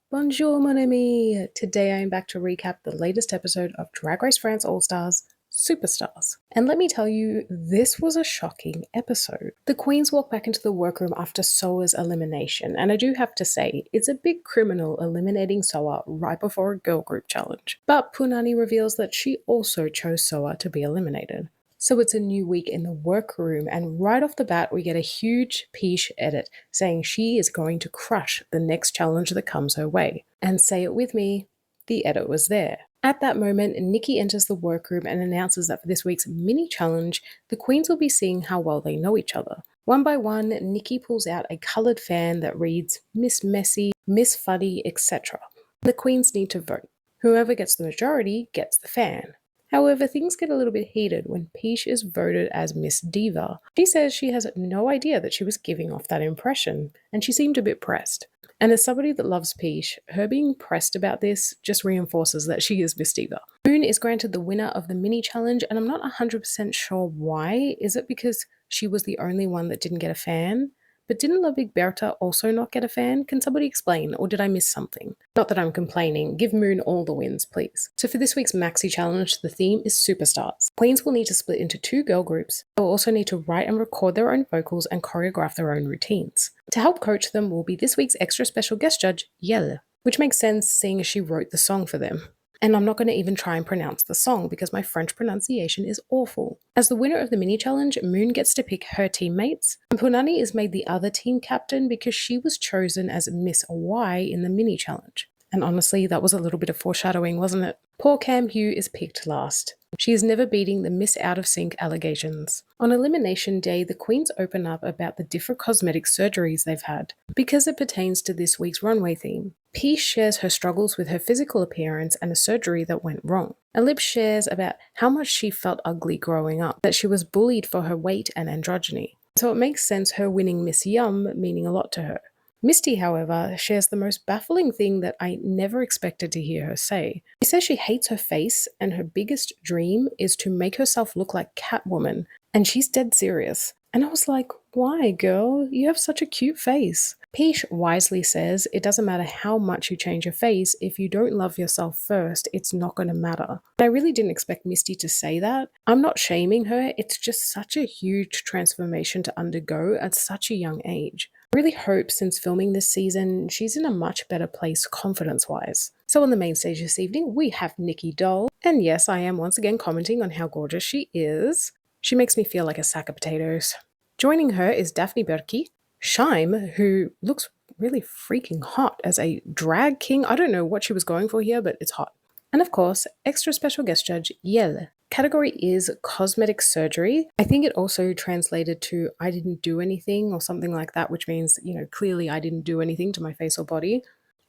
Bonjour, mon ami! Today I am back to recap the latest episode of Drag Race France All Stars Superstars. And let me tell you, this was a shocking episode. The queens walk back into the workroom after Soa's elimination, and I do have to say, it's a big criminal eliminating Soa right before a girl group challenge. But Punani reveals that she also chose Soa to be eliminated. So it's a new week in the workroom, and right off the bat, we get a huge Peach edit saying she is going to crush the next challenge that comes her way. And say it with me, the edit was there. At that moment, Nikki enters the workroom and announces that for this week's mini challenge, the queens will be seeing how well they know each other. One by one, Nikki pulls out a coloured fan that reads Miss Messy, Miss Fuddy, etc. The queens need to vote. Whoever gets the majority gets the fan. However, things get a little bit heated when Peach is voted as Miss Diva. She says she has no idea that she was giving off that impression, and she seemed a bit pressed. And as somebody that loves Peach, her being pressed about this just reinforces that she is Miss Diva. Moon is granted the winner of the mini challenge, and I'm not 100% sure why. Is it because she was the only one that didn't get a fan? But didn't La Big Berta also not get a fan? Can somebody explain, or did I miss something? Not that I'm complaining, give Moon all the wins, please. So for this week's Maxi Challenge, the theme is Superstars. Queens will need to split into 2 girl groups. They will also need to write and record their own vocals and choreograph their own routines. To help coach them will be this week's extra special guest judge, Yelle, which makes sense seeing as she wrote the song for them. And I'm not going to even try and pronounce the song because my French pronunciation is awful. As the winner of the mini challenge, Moon gets to pick her teammates, and Punani is made the other team captain because she was chosen as Miss Y in the mini challenge. And honestly, that was a little bit of foreshadowing, wasn't it? Poor Cam Hugh is picked last. She is never beating the Miss Out of Sync allegations. On Elimination Day, the queens open up about the different cosmetic surgeries they've had, because it pertains to this week's runway theme. Peace shares her struggles with her physical appearance and a surgery that went wrong. Ellipse shares about how much she felt ugly growing up, that she was bullied for her weight and androgyny. So it makes sense her winning Miss Yum meaning a lot to her. Misty, however, shares the most baffling thing that I never expected to hear her say. She says she hates her face and her biggest dream is to make herself look like Catwoman, and she's dead serious. And I was like, why, girl? You have such a cute face. Peach wisely says it doesn't matter how much you change your face, if you don't love yourself first, it's not going to matter. I really didn't expect Misty to say that. I'm not shaming her, it's just such a huge transformation to undergo at such a young age. I really hope since filming this season, she's in a much better place confidence-wise. So on the main stage this evening, we have Nikki Doll. And yes, I am once again commenting on how gorgeous she is. She makes me feel like a sack of potatoes. Joining her is Daphne Berkey, Shime, who looks really freaking hot as a drag king. I don't know what she was going for here, but it's hot. And of course, extra special guest judge Yelle. Category is cosmetic surgery. I think it also translated to I didn't do anything or something like that, which means, clearly I didn't do anything to my face or body.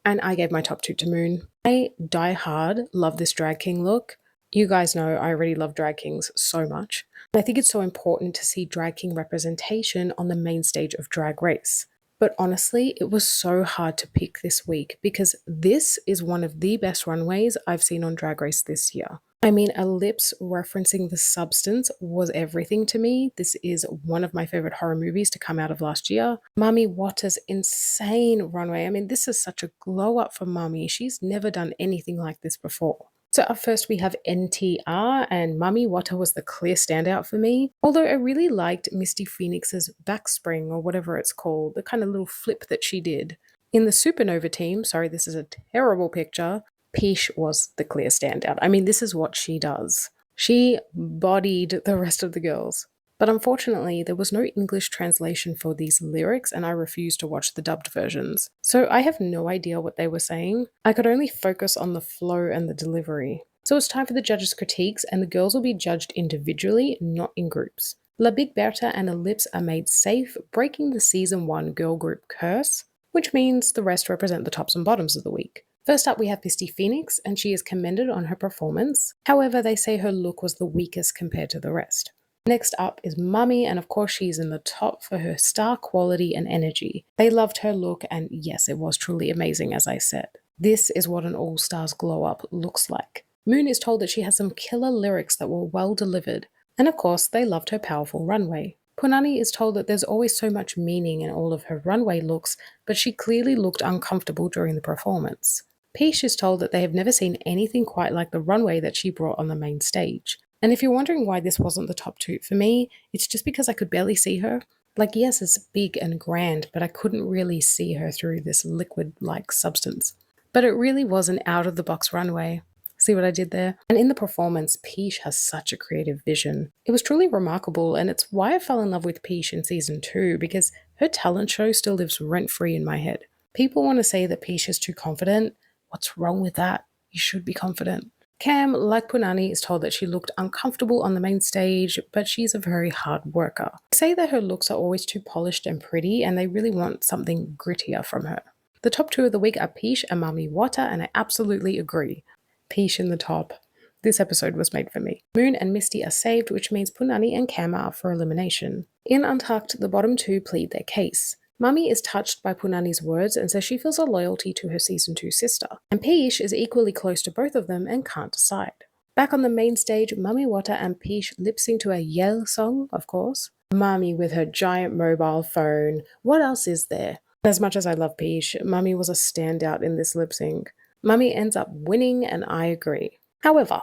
And I gave my top 2 to Moon. I die hard love this drag king look. You guys know I already love drag kings so much. And I think it's so important to see drag king representation on the main stage of Drag Race. But honestly, it was so hard to pick this week because this is one of the best runways I've seen on Drag Race this year. I mean, Ellipse referencing the substance was everything to me. This is one of my favorite horror movies to come out of last year. Mami Wata's insane runway. I mean, this is such a glow up for Mami. She's never done anything like this before. So up first we have NTR, and Mami Wata was the clear standout for me. Although I really liked Misty Phoenix's backspring or whatever it's called, the kind of little flip that she did. In the Supernova team, sorry, this is a terrible picture, Peach was the clear standout. I mean, this is what she does. She bodied the rest of the girls. But unfortunately, there was no English translation for these lyrics, and I refused to watch the dubbed versions. So I have no idea what they were saying. I could only focus on the flow and the delivery. So it's time for the judges' critiques, and the girls will be judged individually, not in groups. La Big Berta and Ellipse are made safe, breaking the Season 1 girl group curse, which means the rest represent the tops and bottoms of the week. First up, we have Misty Phoenix, and she is commended on her performance. However, they say her look was the weakest compared to the rest. Next up is Mami, and of course she's in the top for her star quality and energy. They loved her look, and yes, it was truly amazing, as I said. This is what an all-stars glow-up looks like. Moon is told that she has some killer lyrics that were well delivered, and of course they loved her powerful runway. Punani is told that there's always so much meaning in all of her runway looks, but she clearly looked uncomfortable during the performance. Peach is told that they have never seen anything quite like the runway that she brought on the main stage. And if you're wondering why this wasn't the top two for me, it's just because I could barely see her. Like, yes, it's big and grand, but I couldn't really see her through this liquid-like substance. But it really was an out-of-the-box runway. See what I did there? And in the performance, Peach has such a creative vision. It was truly remarkable, and it's why I fell in love with Peach in season 2, because her talent show still lives rent-free in my head. People want to say that Peach is too confident. What's wrong with that? You should be confident. Cam, like Punani, is told that she looked uncomfortable on the main stage, but she's a very hard worker. They say that her looks are always too polished and pretty, and they really want something grittier from her. The top two of the week are Peach and Mami Wata, and I absolutely agree. Peach in the top. This episode was made for me. Moon and Misty are saved, which means Punani and Cam are up for elimination. In Untucked, the bottom two plead their case. Mami is touched by Punani's words and says she feels a loyalty to her season 2 sister. And Peach is equally close to both of them and can't decide. Back on the main stage, Mami Wata and Peach lip sync to a Yell song, of course. Mami with her giant mobile phone. What else is there? As much as I love Peach, Mami was a standout in this lip sync. Mami ends up winning, and I agree. However,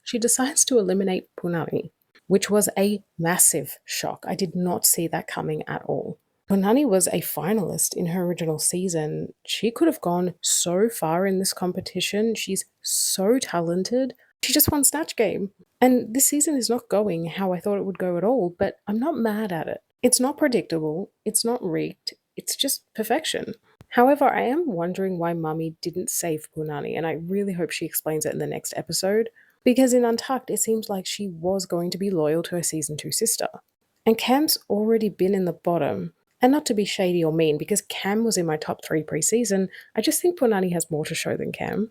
she decides to eliminate Punani, which was a massive shock. I did not see that coming at all. Punani was a finalist in her original season. She could have gone so far in this competition. She's so talented. She just won Snatch Game. And this season is not going how I thought it would go at all, but I'm not mad at it. It's not predictable. It's not rigged. It's just perfection. However, I am wondering why Mami didn't save Punani, and I really hope she explains it in the next episode, because in Untucked, it seems like she was going to be loyal to her season 2 sister. And Cam's already been in the bottom. And not to be shady or mean, because Cam was in my top 3 pre-season, I just think Punani has more to show than Cam.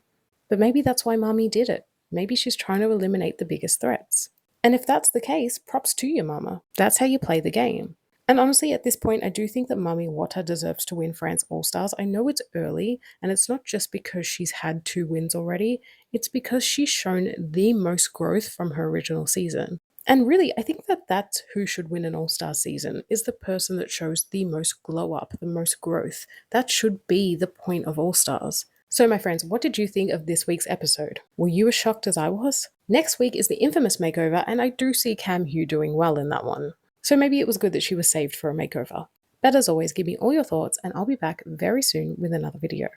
But maybe that's why Mami did it. Maybe she's trying to eliminate the biggest threats. And if that's the case, props to you, mama. That's how you play the game. And honestly, at this point, I do think that Mami Wata deserves to win France All-Stars. I know it's early, and it's not just because she's had 2 wins already. It's because she's shown the most growth from her original season. And really, I think that that's who should win an All-Star season, is the person that shows the most glow up, the most growth. That should be the point of All-Stars. So my friends, what did you think of this week's episode? Were you as shocked as I was? Next week is the infamous makeover, and I do see Cam Hugh doing well in that one. So maybe it was good that she was saved for a makeover. But as always, give me all your thoughts, and I'll be back very soon with another video.